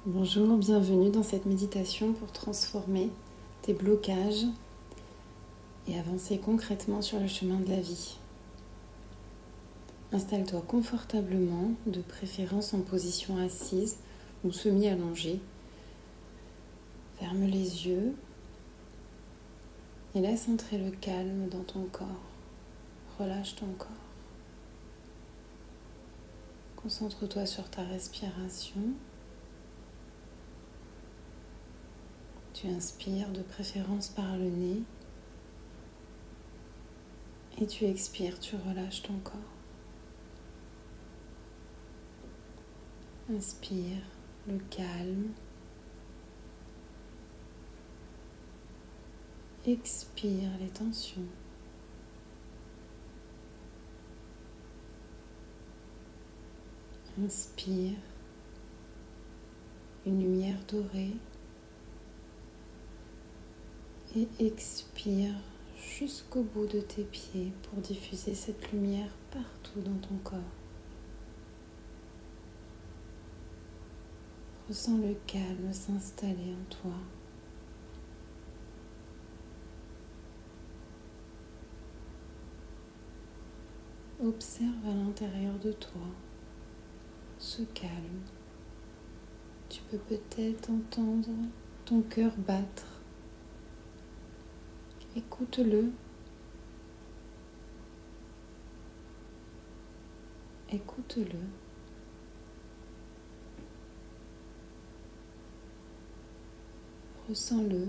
Bonjour, bienvenue dans cette méditation pour transformer tes blocages et avancer concrètement sur le chemin de la vie. Installe-toi confortablement, de préférence en position assise ou semi-allongée. Ferme les yeux et laisse entrer le calme dans ton corps. Relâche ton corps. Concentre-toi sur ta respiration. Tu inspires de préférence par le nez et tu expires, tu relâches ton corps. Inspire le calme. Expire les tensions. Inspire une lumière dorée et expire jusqu'au bout de tes pieds pour diffuser cette lumière partout dans ton corps. Ressens le calme s'installer en toi. Observe à l'intérieur de toi ce calme. Tu peux peut-être entendre ton cœur battre. Écoute-le. Écoute-le. Ressens-le.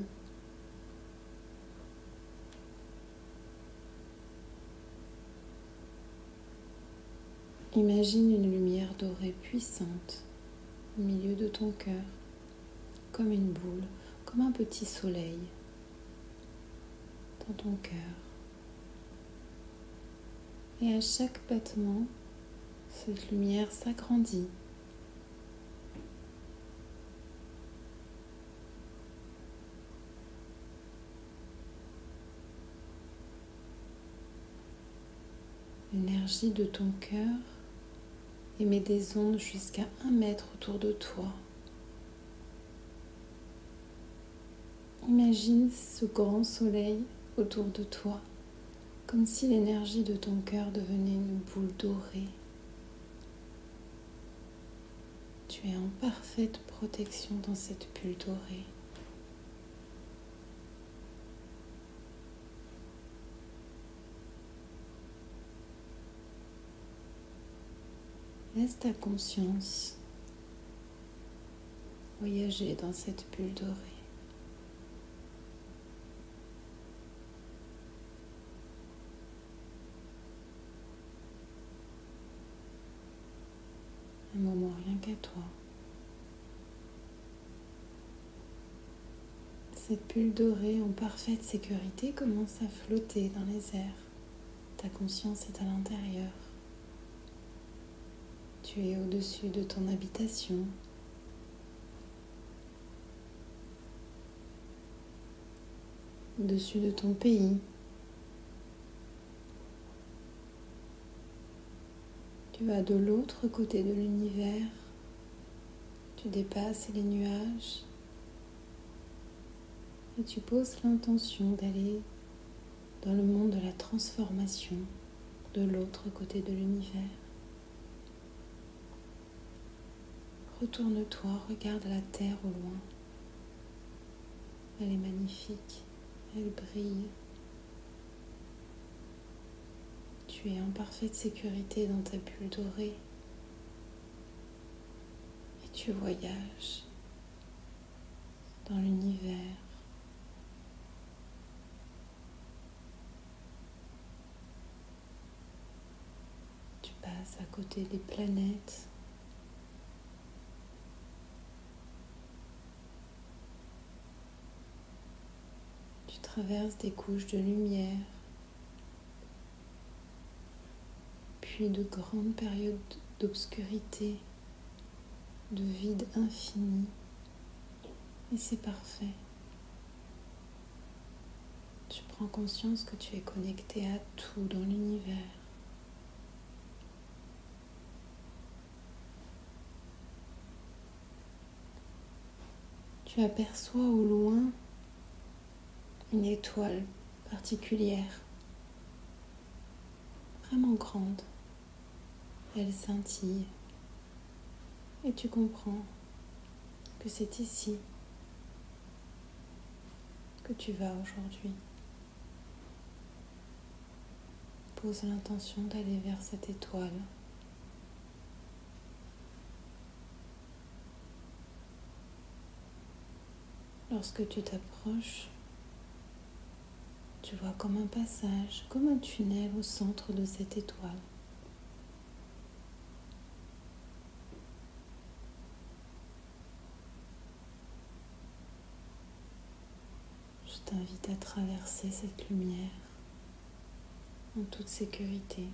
Imagine une lumière dorée puissante au milieu de ton cœur, comme une boule, comme un petit soleil dans ton cœur. Et à chaque battement, cette lumière s'agrandit. L'énergie de ton cœur émet des ondes jusqu'à 1 mètre autour de toi. Imagine ce grand soleil autour de toi, comme si l'énergie de ton cœur devenait une boule dorée. Tu es en parfaite protection dans cette bulle dorée. Laisse ta conscience voyager dans cette bulle dorée. Un moment rien qu'à toi. Cette bulle dorée en parfaite sécurité commence à flotter dans les airs. Ta conscience est à l'intérieur. Tu es au-dessus de ton habitation. Au-dessus de ton pays. Tu vas de l'autre côté de l'univers. Tu dépasses les nuages. Et tu poses l'intention d'aller dans le monde de la transformation, de l'autre côté de l'univers. Retourne-toi, regarde la terre au loin. Elle est magnifique, elle brille. Tu es en parfaite sécurité dans ta bulle dorée. Et tu voyages dans l'univers. Tu passes à côté des planètes. Tu traverses des couches de lumière, puis de grandes périodes d'obscurité, de vide infini. Et c'est parfait. Tu prends conscience que tu es connecté à tout dans l'univers. Tu aperçois au loin une étoile particulière, vraiment grande. Elle scintille et tu comprends que c'est ici que tu vas aujourd'hui. Pose l'intention d'aller vers cette étoile. Lorsque tu t'approches, tu vois comme un passage, comme un tunnel au centre de cette étoile. Je t'invite à traverser cette lumière en toute sécurité.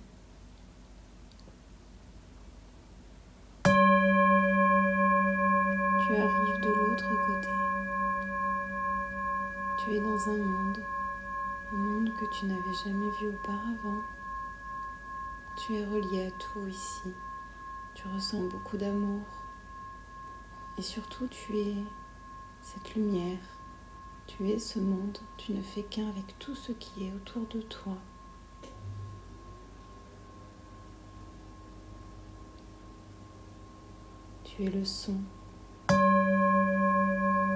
Tu arrives de l'autre côté. Tu es dans un monde que tu n'avais jamais vu auparavant. Tu es relié à tout ici. Tu ressens beaucoup d'amour. Et surtout, tu es cette lumière. Tu es ce monde. Tu ne fais qu'un avec tout ce qui est autour de toi. Tu es le son.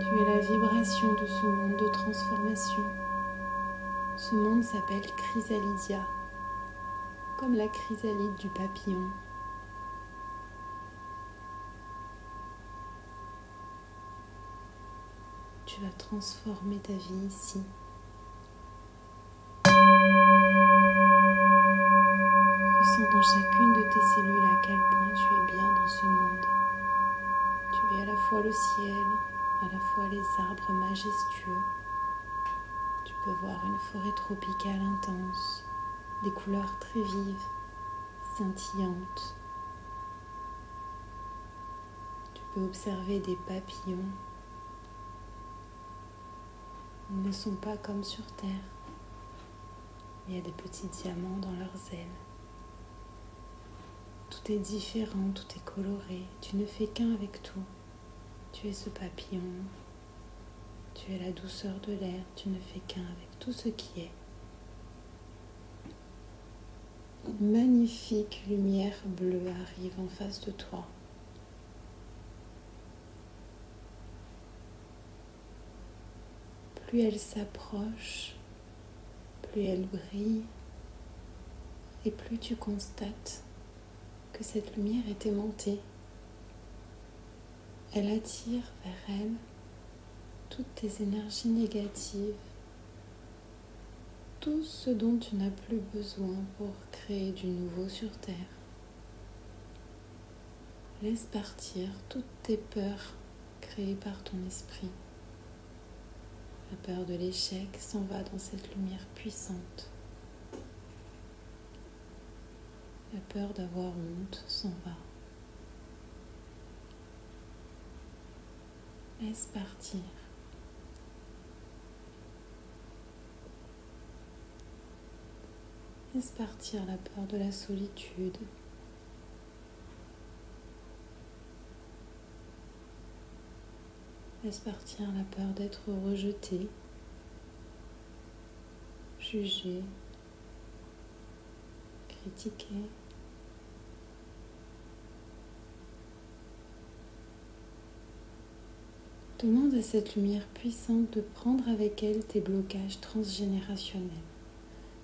Tu es la vibration de ce monde de transformation. Ce monde s'appelle Chrysalidia, comme la chrysalide du papillon. Tu vas transformer ta vie ici. Ressens dans chacune de tes cellules à quel point tu es bien dans ce monde. Tu es à la fois le ciel, à la fois les arbres majestueux. Tu peux voir une forêt tropicale intense, des couleurs très vives, scintillantes. Tu peux observer des papillons. Ils ne sont pas comme sur Terre. Il y a des petits diamants dans leurs ailes. Tout est différent, tout est coloré. Tu ne fais qu'un avec tout. Tu es ce papillon. Tu es la douceur de l'air. Tu ne fais qu'un avec tout ce qui est. Une magnifique lumière bleue arrive en face de toi. Plus elle s'approche, plus elle brille, et plus tu constates que cette lumière est aimantée. Elle attire vers elle toutes tes énergies négatives, tout ce dont tu n'as plus besoin pour créer du nouveau sur Terre. Laisse partir toutes tes peurs créées par ton esprit. La peur de l'échec s'en va dans cette lumière puissante. La peur d'avoir honte s'en va. Laisse partir. Laisse partir la peur de la solitude. Laisse partir la peur d'être rejeté, jugé, critiqué. Demande à cette lumière puissante de prendre avec elle tes blocages transgénérationnels.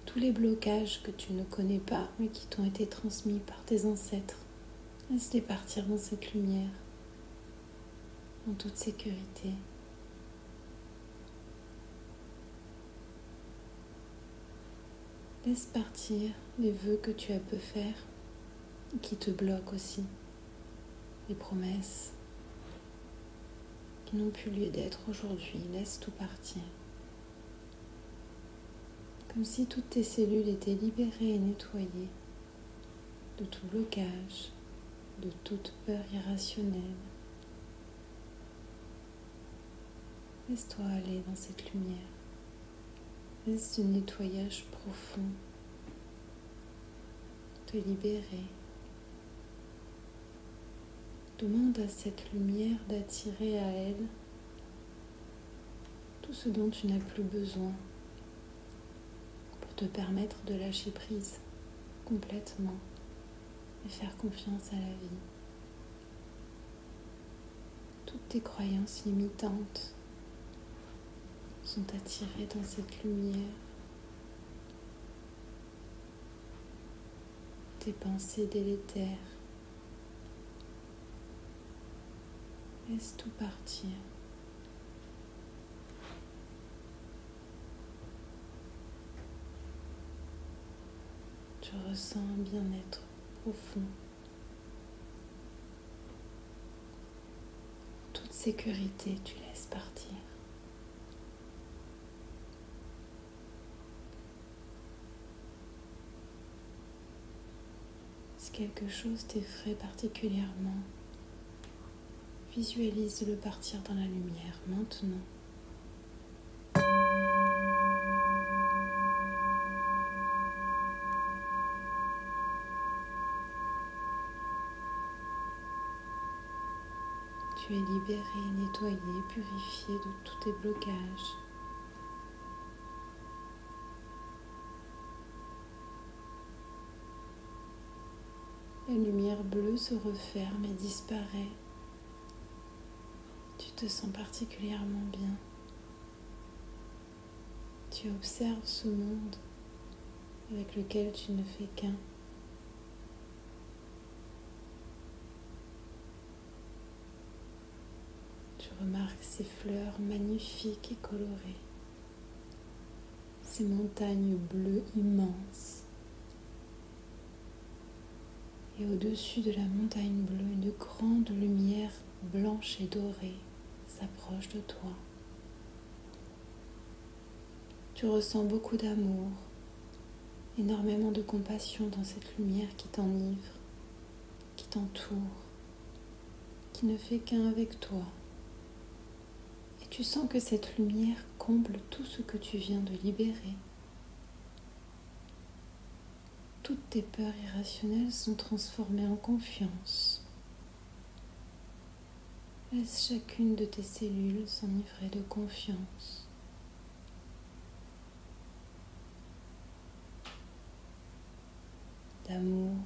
Tous les blocages que tu ne connais pas, mais qui t'ont été transmis par tes ancêtres. Laisse-les partir dans cette lumière, en toute sécurité. Laisse partir les vœux que tu as pu faire et qui te bloquent aussi. Les promesses qui n'ont plus lieu d'être aujourd'hui. Laisse tout partir. Comme si toutes tes cellules étaient libérées et nettoyées de tout blocage, de toute peur irrationnelle. Laisse-toi aller dans cette lumière. Laisse ce nettoyage profond te libérer. Demande à cette lumière d'attirer à elle tout ce dont tu n'as plus besoin pour te permettre de lâcher prise complètement et faire confiance à la vie. Toutes tes croyances limitantes sont attirées dans cette lumière. Tes pensées délétères, laisse tout partir. Tu ressens un bien-être profond. En toute sécurité, tu laisses partir. Si quelque chose t'effraie particulièrement, visualise-le partir dans la lumière maintenant. Tu es libéré, nettoyé, purifié de tous tes blocages. La lumière bleue se referme et disparaît. Tu te sens particulièrement bien. Tu observes ce monde avec lequel tu ne fais qu'un. Tu remarques ces fleurs magnifiques et colorées, ces montagnes bleues immenses. Et au-dessus de la montagne bleue, une grande lumière blanche et dorée s'approche de toi. Tu ressens beaucoup d'amour, énormément de compassion dans cette lumière qui t'enivre, qui t'entoure, qui ne fait qu'un avec toi. Et tu sens que cette lumière comble tout ce que tu viens de libérer. Toutes tes peurs irrationnelles sont transformées en confiance. Laisse chacune de tes cellules s'enivrer de confiance. D'amour,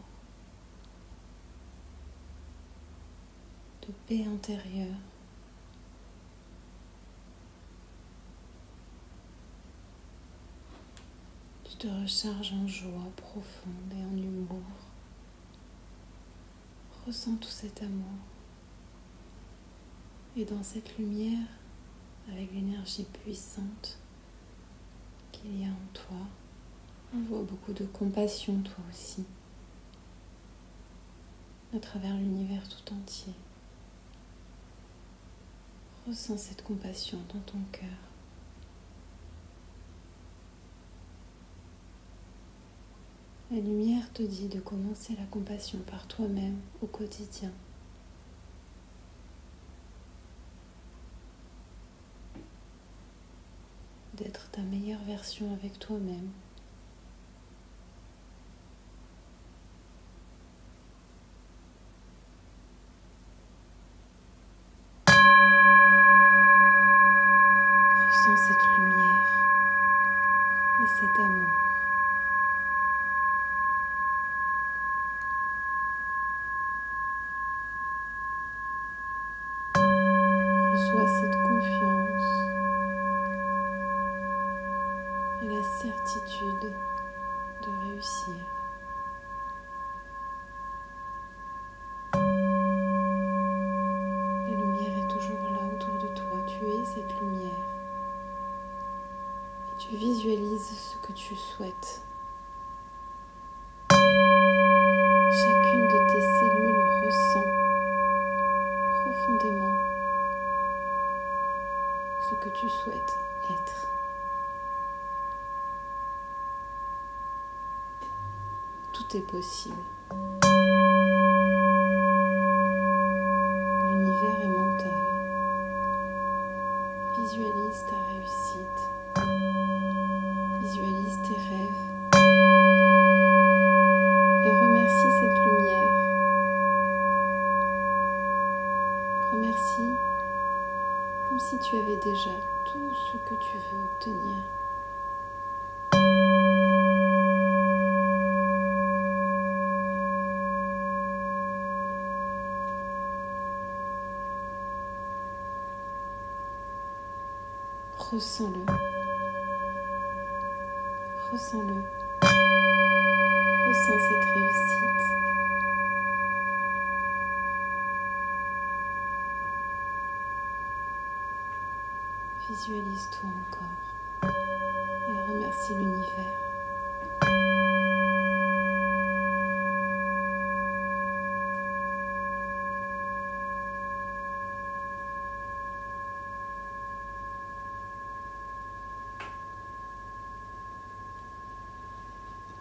de paix intérieure. Tu te recharges en joie profonde et en humour. Ressens tout cet amour. Et dans cette lumière, avec l'énergie puissante qu'il y a en toi, on voit beaucoup de compassion toi aussi, à travers l'univers tout entier. Ressens cette compassion dans ton cœur. La lumière te dit de commencer la compassion par toi-même au quotidien. D'être ta meilleure version avec toi-même. Ressens cette lumière et cet amour. Reçois cette confiance et la certitude de réussir. La lumière est toujours là autour de toi. Tu es cette lumière. Et tu visualises ce que tu souhaites. Chacune de tes cellules ressent profondément ce que tu souhaites être. Tout est possible. L'univers est mental. Visualise ta réussite. Visualise tes rêves. Et remercie cette lumière. Remercie comme si tu avais déjà tout ce que tu veux obtenir. Ressens-le. Ressens-le. Ressens cette réussite. Visualise-toi encore et remercie l'univers.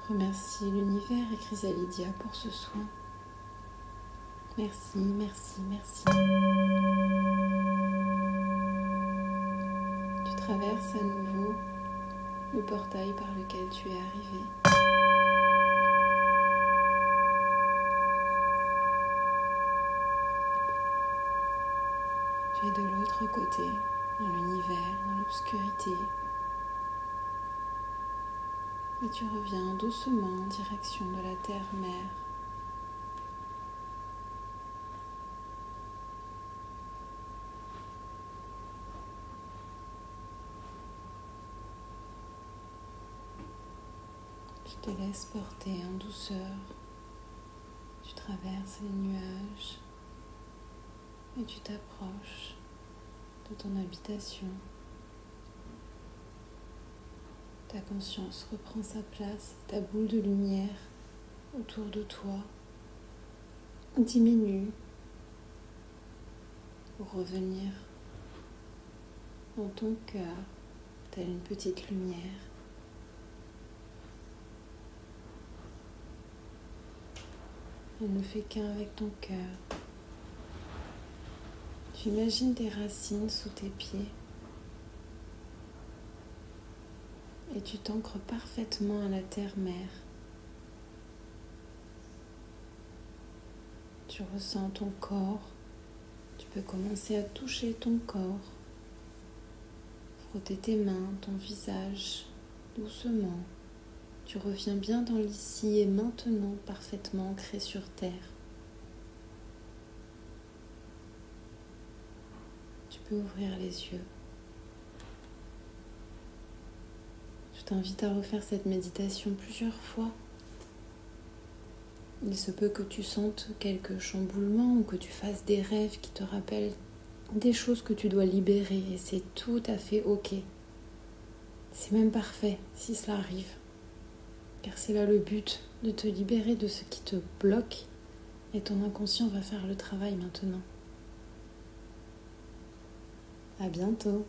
Remercie l'univers et Chrysalidia pour ce soin. Merci, merci, merci. Tu traverses à nouveau le portail par lequel tu es arrivé. Tu es de l'autre côté, dans l'univers, dans l'obscurité. Et tu reviens doucement en direction de la terre-mère. Je te laisse porter en douceur. Tu traverses les nuages et tu t'approches de ton habitation. Ta conscience reprend sa place, ta boule de lumière autour de toi diminue pour revenir dans ton cœur, telle une petite lumière. Elle ne fait qu'un avec ton cœur. Tu imagines tes racines sous tes pieds. Et tu t'ancres parfaitement à la terre-mère. Tu ressens ton corps. Tu peux commencer à toucher ton corps. Frotter tes mains, ton visage, doucement. Tu reviens bien dans l'ici et maintenant, parfaitement ancré sur terre. Tu peux ouvrir les yeux. Je t'invite à refaire cette méditation plusieurs fois. Il se peut que tu sentes quelques chamboulements ou que tu fasses des rêves qui te rappellent des choses que tu dois libérer et c'est tout à fait ok. C'est même parfait si cela arrive, car c'est là le but, de te libérer de ce qui te bloque et ton inconscient va faire le travail maintenant. À bientôt.